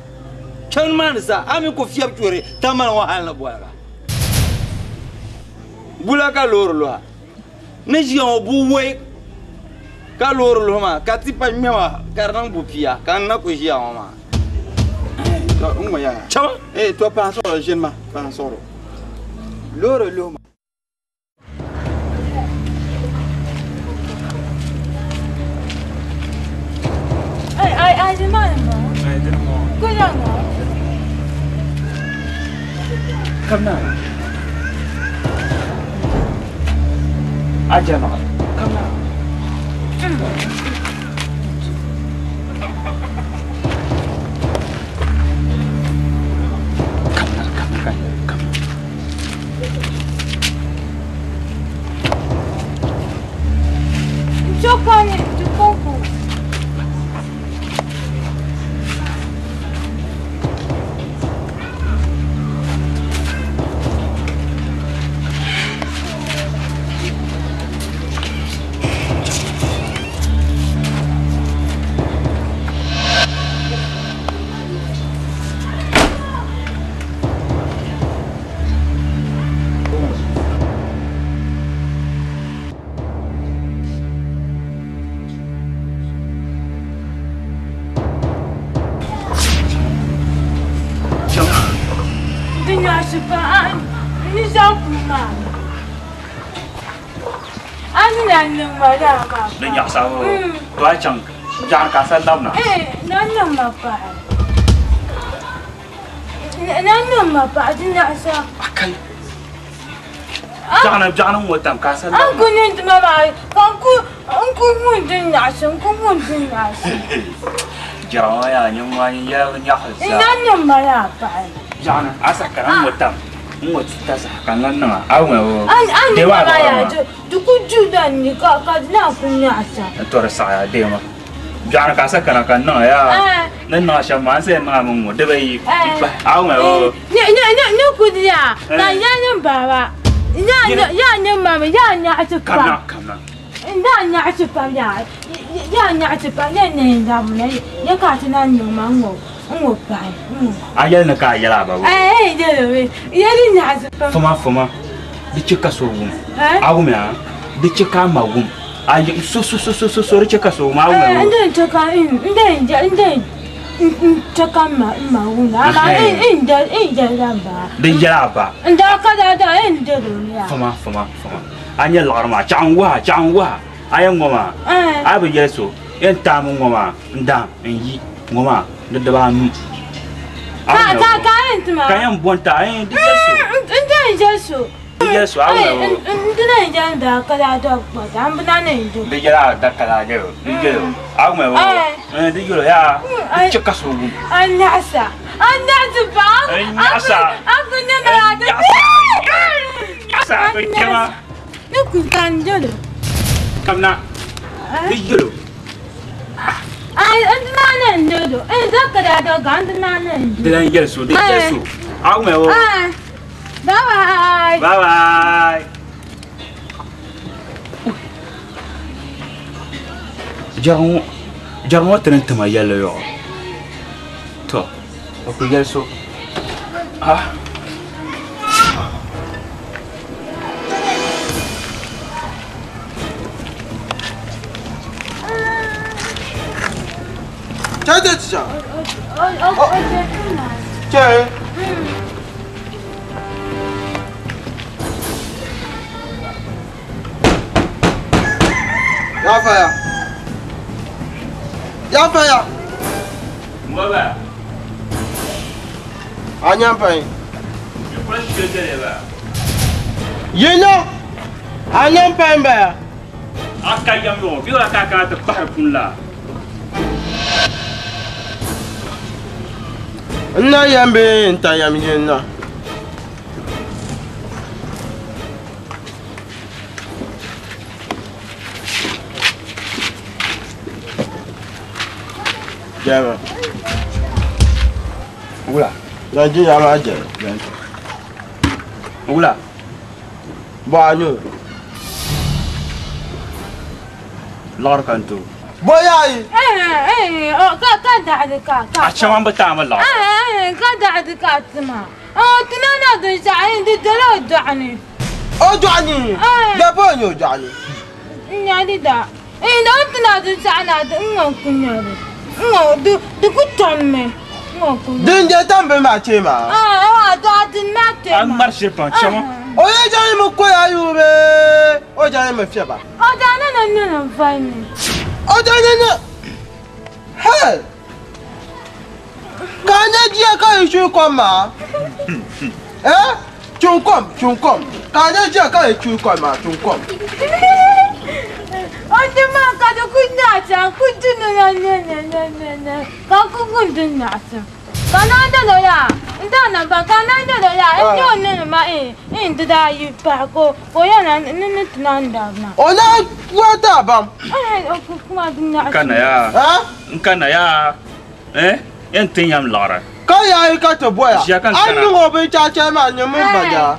J: kan man sa ami ko fiab tore tamal wa halna boara bula ka lor lo ne jion bu we ka lor lo ma ka tipa mewa karnan bu pia kan na ko jiya ma
K: to umma ya chama to pa so jeune ma pa so lor lo
O: Ai di mana? Ai di mana? Kau jangan.
M: Karena aja nak. Karena
O: Coba ni, cukup. pa ni sa kuma ani nan ma da ma
J: Nên nhạc sao tôi chẳng chẳng cả sân đông nào.
O: nan ma pa nan ma pa din na sa
J: Akai. Jangan mau tam ka sân đông.
O: Aku ni mama aku mun din na sa aku mun din na sa
J: Jangan ya nhưng mà ya nhạc sao.
O: nan ma ya pa
J: Jangan asa kan mau tam. Mau kita sakan lan na. Au mau.
O: An mama ya du ku judan ni ka na ku nya sa
J: Tôi saya dia mah. Jangan kasar kan na ya. Nên nó sẽ mang sẽ mang một đôi bay. Au mau.
O: Ni ku dia na ya ni baba ya ni mama ya nya sa
J: Kamna.
O: Nda nya sa pa ya nya sa pa ne ndam ne ya ka na ni ma ngo pa
J: Ayah nak ayah lah bawa.
O: ya ni nya sa pa
J: Fama. Di cekak sorghum. Aku mah. Di cekak magum. Ayah so cekak sorghum. Aku mah.
O: Inde cekak magum. Ama inde lamba.
J: Di jalan apa?
O: Nda ka da inde dunia.
J: Fama. Ayah larma. Cangwa. Ayah ngoma. Ayah berjesu. Yang tamu ngoma. Ndam. Yi ngoma. Dedaban.
O: Ka entma.
J: Kayang bonta. Di jesu.
O: Inde jesu.
J: Yes, aku mau.
O: Inde jangan da ka da buat. Am bana ne inde.
J: Di jalan dah kalah je. Di jalan. Aku mau. Di jalan ya. Cekak sorghum.
O: Anyasa bang. Aku ni nak ada.
J: Nyasa. Aku cuma.
O: Ni ku kan je.
J: Kamna. Di jalan.
O: Mana inde do. Dah ka da ganda mana inde.
J: Di jesu. Aku mau.
O: Bye.
J: Jarmo tenen tema yalla yo. To. Aku jesu.
K: Cek. Ya faya.
J: Mbaba.
K: Anyampai.
J: Yo fresh shede ba.
K: Yeno. Anyampai ba.
J: Akayam yo. Biyo akaka ta bahar kunla.
K: Nna yambe nta yam yenna. Jama.
J: Ula.
K: Janji jama aja.
J: Ula.
K: Banyu.
J: Lor kantu.
K: Boyai.
O: Ka da.
J: Achaman batamal la.
O: Ka da tma. Tinana do sa'in di dalo dani.
K: Dani. Da bonyo dani.
O: Nyadi da. Ina tna do sa'na da ngokunya. Du kutomme.
K: Dinje tambe ma chema.
O: Da din mate.
J: An marche pan chama.
K: Oye jani mo ko ayube. O jani me fiaba.
O: Na fine.
K: O jani na. Hey. Kanya dia ka yu koma. Chunkom. Kanya dia ka yu koma, chunkom.
O: Onde ma ka do kunyacha, kutuna na. Ka kunyacha. Kananda lo ya. Ndana ba kananda lo ya. Ndio nene ma ndida yu pa ko ya na tinanda na.
K: Ona wata bam.
O: Kuma dunya.
J: Kana ya. Yan tinyam lara.
K: Ka ya ka to boya. Anu ngo be cha ma nyamu baja.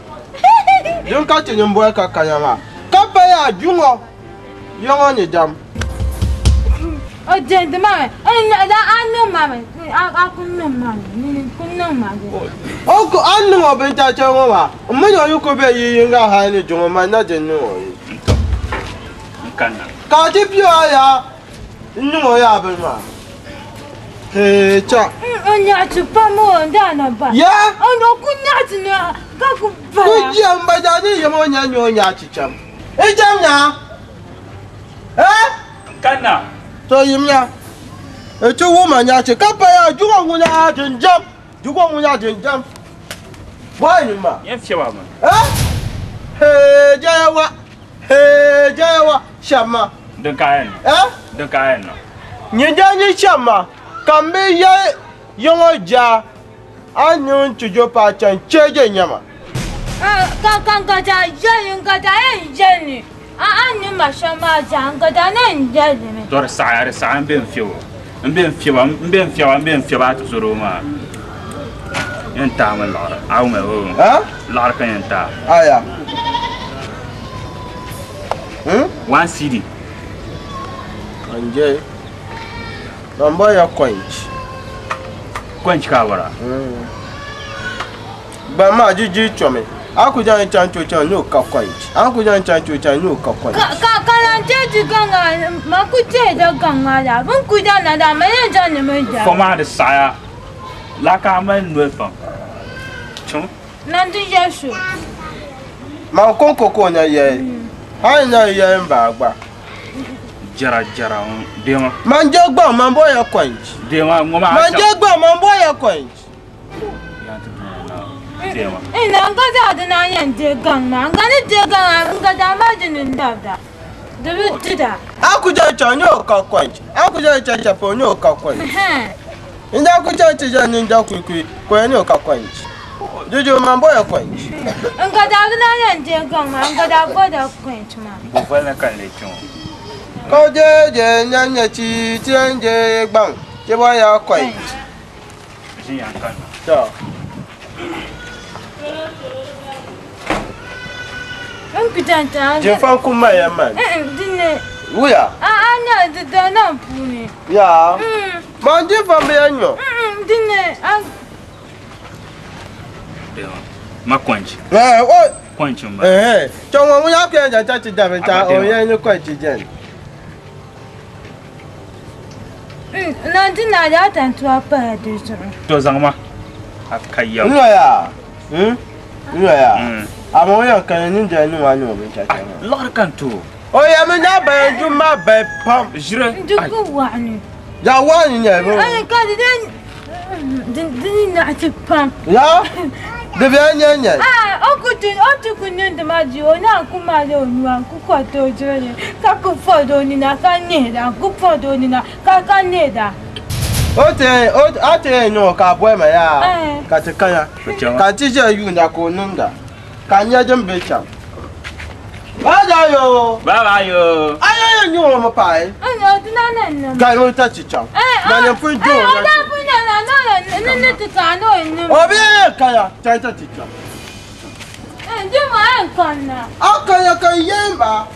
K: Dun ka ti nyum boya ka kanyama. Ka pa ya jungo. Yongo ni jam.
O: O jende mama. Da anu mama. Aku mama. Kunno mama.
K: O ko anu ngo be cha ngo ma. Mo yo ko be yi nga ha ni jungo ma na de no.
J: Kana.
K: Ka ti pio ya. Nyo ya be ma. cha.
O: Onya chupa mo ndana ba.
K: Ya?
O: Ono kunya tina ka ku ba.
K: Kuja mbajani yamo nya nyonya chicham. Ejam nya.
C: Kana.
K: So yimnya. Etu woman nya che kapa ya jugo ngunya jinjam. Jugo ngunya jinjam. Why you ma?
C: Ye fiwa ma.
K: Jayawa shama.
C: Don kaen. Don kaen no.
K: Nyanja shama. Kambe ye yongo ja. Anyun tujo pa chan cheje nyama.
O: Ka jeni ka da jeni. Anyu ma shama ja ka da na jeni.
C: Dor sa ben fiwa. Mben fiwa to zoro ma. Yenta ma lara. Aw me ho. Lara kan yenta.
K: Aya.
C: One CD.
K: Anje. Namba ya quench.
C: Quench ka wara.
K: Ba ma jiji chome. Akuja nchancho chan no ka quench. Akuja nchancho chan no ka quench.
O: Ka jeji ganga ma ku je da ganga la. Mun ku da na da ma ye jan ne me ja.
C: Forma de saya. La ka ma no fam. Chum.
O: Nan di yesu.
K: Ma ko nya ye. Hai na ye mba gba.
C: Jara dema.
K: Manje gba man boy ya quench.
C: Dema ngoma.
K: Manje gba man boy ya quench.
C: Dema.
O: Ina ngada da na yan de ganga. Ngani de ganga ngada ma jinin da. Dabi tida.
K: Akuja chanyo ka quench. Akuja chacha ponyo ka quench. Inda akuja chacha ninja kwikwi kwenyo ka quench. Jojo man boy ya quench.
O: Ngada da na yan de ganga ngada goda quench ma.
C: Bo fa na kan le chon.
K: Ko je nyanya chi tienje gbang. Je boy ya quench.
C: Jin yan kan.
K: So.
O: Nkutanta.
K: Je fa kuma ya man.
O: Dinne.
K: Uya.
O: Anya da na puni.
K: Ya. Manje fa me anyo.
O: Dinne.
C: Dema. Ma quench.
K: O
C: quench ma.
K: Chonwa mu ya pia ja cha chi da me cha o ye ni quench jen.
O: Na dinna ya tantu apa de so.
C: To zangma. Akayam.
K: Uya. Uya. Amo ya kan ni je ni wa ni o be cha cha.
C: Lor kan to.
K: O ya me na ba ju ma ba pam.
C: Jire.
O: Duku wa ni.
K: Ja wa ni ne bo.
O: Ay ka din na tipam.
K: Ya. De bien nyanya.
O: Okunyende maji ona kumale onwa kukwata ojole ka kufodo ni na kaneda kufodo ni na ka kaneda.
K: Ate nyo ka boy ma ya. Ka tikanya. Ka tije yu na ko nunda. Ka nya jembe cham. Bye yo. Ayo nyo mo pai.
O: Ano dinana na.
K: Ka no ta chicham. Na nya fu jo.
O: Ada punya na ne tikano ni.
K: Obi kaya ta chicham.
O: Ndima nkana.
K: Akaya ka yemba.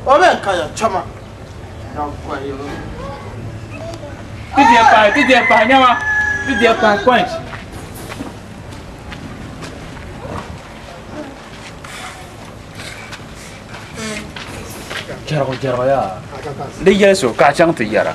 K: Obi kaya chama. Na kwa yo.
C: Tidia pa nyama. Tidia pa quench. Jaro ya. Le yeso ka chang te yara.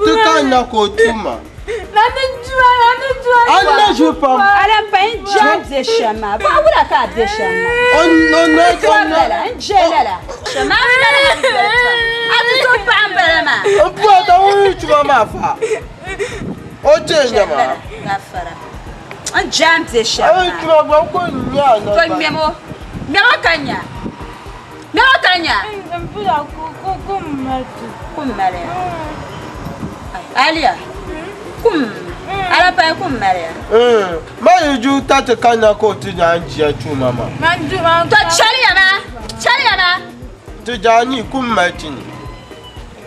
K: Tu kan na ko tuma. Ana jupa.
B: Ala pen jam de chama. Ba wala ka de chama.
K: No
B: Njela. Chama na. Atu to pambelema.
K: Opu ata wo tuma ma fa. O change ma.
B: Gafara. An jam de chama.
K: Ai tuma gba ko nya na.
B: Ko memo. Memo kanya. Memo kanya.
O: Mpula ko matu.
B: Kumare. Alia. Ala pa kumare.
K: Ma yuju tata kana ko ti nya nji tu mama.
O: Manju
B: to chaliana.
K: Tu jani kummati ni.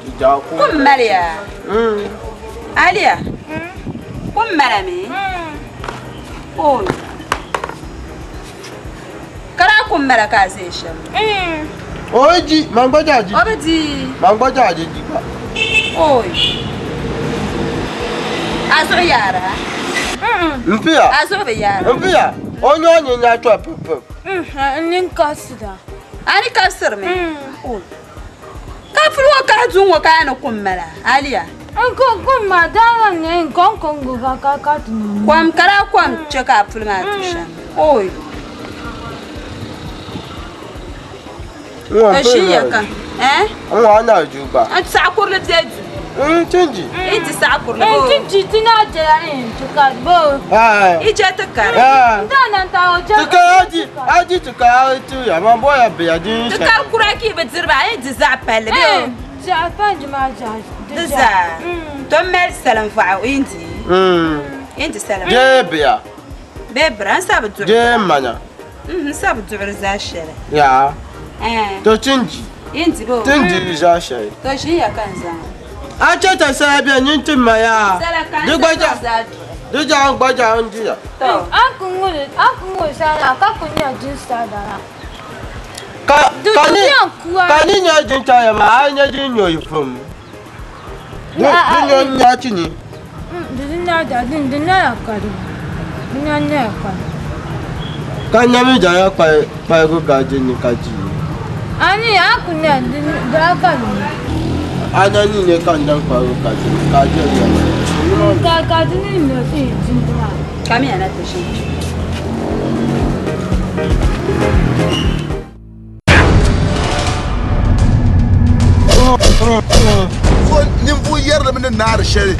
K: Tu ja kumare.
P: Alia. Kom marami. Oh. Kara kom maraka session.
K: Oji, mangbajaji.
P: Obedi.
K: Mangbajaji.
P: Oi. Aso yara.
K: Mpia.
P: Aso be yara.
K: Mpia. Onyo nya twa pep.
O: Nin kasida.
P: Ani kasir me. Oh. Ka fulwa ka zunwa ka na kummala. Alia.
O: Ko madara ne kongo ka tunu.
P: Kwam kara kwam cheka fulma tusha. Oi. Ashiya
K: ana juba.
P: Sakur le dedu.
K: Tinji.
P: Iti sakur le.
O: Tinji tina jera cheka bo.
P: Ije takar.
O: Ndana ta oje.
K: Aji tuka tu ya mambo ya biadin.
P: Takar kuraki bezirba iti zapel be.
O: Zapel ma ja.
P: Dza. To mer salam fa inti. Inti salam.
K: Je bia.
P: Be bran sabtu.
K: Je manya.
P: Sabtu zashara.
K: Ya. To tinji.
P: Inti bo.
K: Tinji zashara.
P: To shi ya kanza.
K: Acha ta sabia nyinti maya. Dija gbaja ondia.
O: To. Akungu sala ka kunya jinsta dara.
K: Kani nya jinta ya ma anya jinyo yufum. Dinyo nya chini.
O: Dinna da dinna ya kadu. Dinna nya ya kadu.
K: Kanya mi jaya pa go gaje ni kaji.
O: Ani akunya da kadu.
K: Anya ni ne kan dan pa go gaje ya.
O: Ka ni no ti jinda.
P: Kami ana tashi.
F: So nimbu yarda min nar shari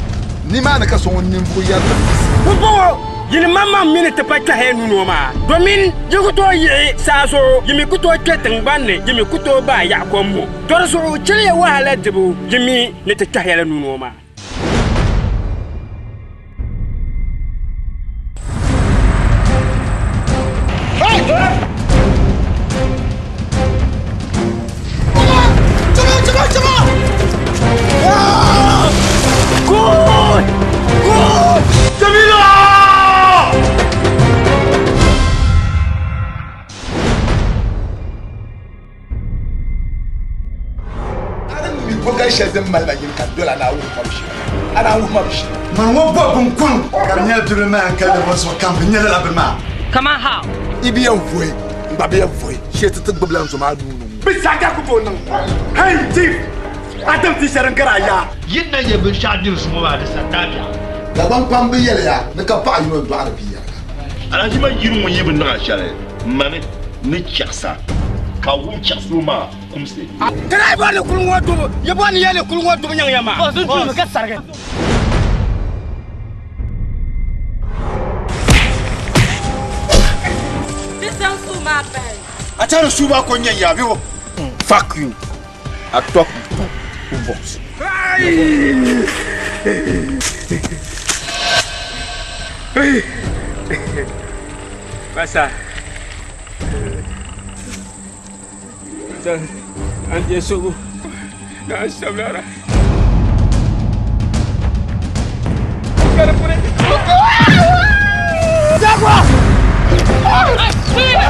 F: ni ma na kaso nimbu yarda
A: Kubo yin mama min ta pakka henu no ma domin yiguto yi saso yimi kuto ketin banne yimi kuto ba ya kommo torso chile wahala dibu yimi ne ta kahela no ma
F: Shazam Malagin Kadola na wu mabishi. Ana wu mabishi. Man wo bobun kun. Karnya durma kala waso kampanya la bema.
A: Kama how?
F: Ibi envoy. Mbabe envoy. Shete te gbobla nso ma dunu.
A: Bisaka ku to nan. Hey chief. Adam ti sharan karaya.
F: Yinna ye bin shadir su ma da satabiya. Gaban pambe yele ya. Ne ka pa yino do arabiya.
Q: Ala ji ma yiru mo yebin na share. Mane ne chaksa. Ka wun chaksu ma kumse.
A: Kana ba le kulun wato ya ba ni yele kulun wato nyang yama. Oh sun tunu ka sarga.
P: This sounds so mad.
F: Acharo suba ko nya ya biwo. Fuck you. I talk to boss.
A: Basa. Ande sugu na sablara cara por aí Dagua pula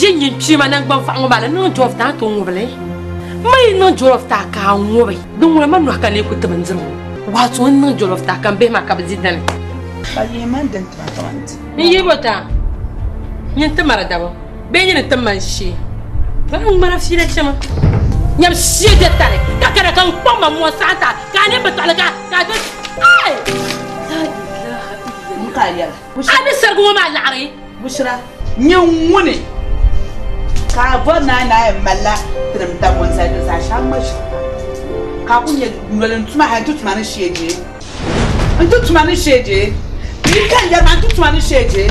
H: Jin chima nang bang fa ngobala no jof ta to ngobale mai no jof ta ka ngobe dum we man ka ne ku tabanzin wa to no jof ta kan be ma ka bizidan
G: bayi man dan ta tawant
H: ni yibota yin tamara dabo be yin tamman shi ban mara fi la chama nyam shi de tare ka kada kan pomma mo sata ka ne batala ka do ai la ilaha illa
G: mukaliya
H: abi sargu ma la'ari
G: bushra nyewune ka bona na malla trim ta won sai da sha mashi ka kunye nolan tuma ha tutuma na sheje Antu tumani sheje. Kan ya antu tumani sheje.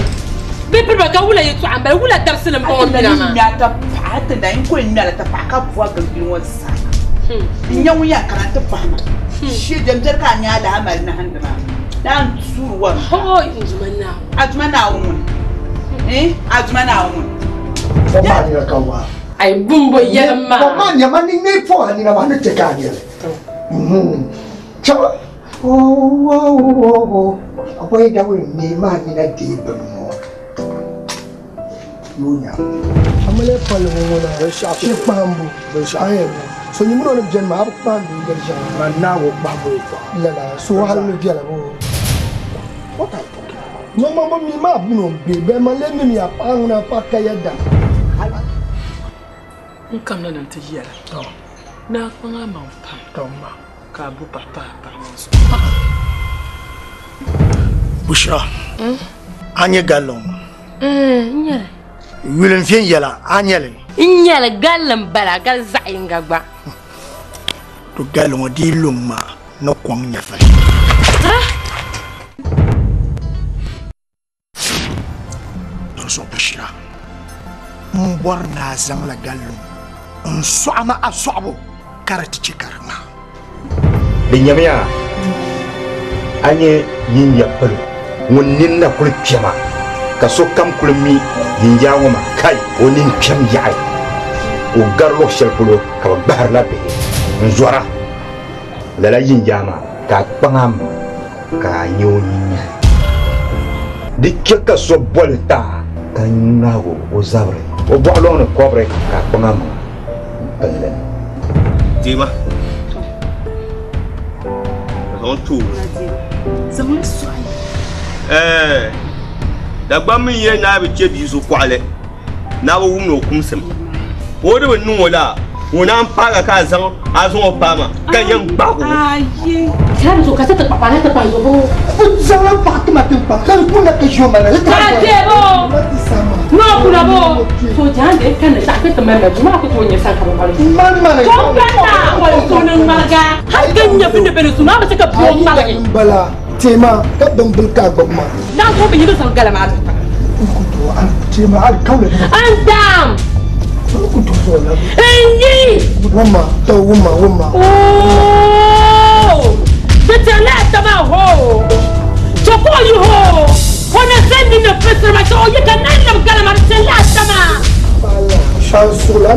H: Be pe ka wula yitu ambal wula darsin mo mina ma.
G: Ya ta paata da in ko nyala ta paka fuwa ga bilwan sa. Nyawu ya karanta fama. Shi jamjar ka nya da amal na handama. Dan suruwa.
H: Ho injumana.
G: Ajmana umun. Ajmana umun.
F: Mama ni kawa.
H: Ai bumbo yamma.
F: Mama ni mani ne fo ani na mani te ka ni le. Chawa. Oh. Akwai da wuri ne ma ni na de ba mo. Lunya. Amale pale mo na shi pambu. Aye. So ni mo no jen ma ba pambu ga ja. Ma na wo ba bo ko. La so hal no dia la bo. What I talking? No mama mi ma bu no be ma le mi ya pang na pa ka ya da.
H: Nkam na nante yala. Na kwanga ma pa. Ka bu papa.
F: Bushra. Anye galon.
H: Nyala.
F: Wilen fien yala anyele.
H: Nyala galam bala gal zainga gba.
F: To galon di luma no kwang nya fa. So Bushra. Mbor na zang la galon. Nswama aswabo karati chikarma.
E: Binyamia anye yinya pelu wonin na kul piama kaso kam kulmi yinja woma kai wonin piam yaai o garlo shelpulo ka bahar la be nzora la yinja ma ka pangam ka nyoni dikke ka so bolta ka nago o zabre o bolo no cobre ka pangam pele
A: Dima on tout
G: zaman swai
A: Dagbani ye na bi je bi zo kwale na wo no kumsem wo de nu wala wona mpaga ka zan azon pama kan yan bago
G: aye
H: Kan zo ka ta papa na ta pa zo bo
F: Zala Fatima tempa kan kuna ke joma na
H: ADIBO no kuna bo to jande kan ta ta mama juma ko to nya san ka ba
F: man
H: to kana wala to nan malaga har ganya bin da bin suna ba saka bo malaga
F: bala tema ka bambul ka gomma
H: na ko bin da san galama
F: to an tema al kaule
H: an dam
F: ku to so la
H: yi
F: wuma to wuma
H: oh betela tama ho to ko you ho kona sendi na pesa ma to you kan nan galama betela tama
F: bala shan so la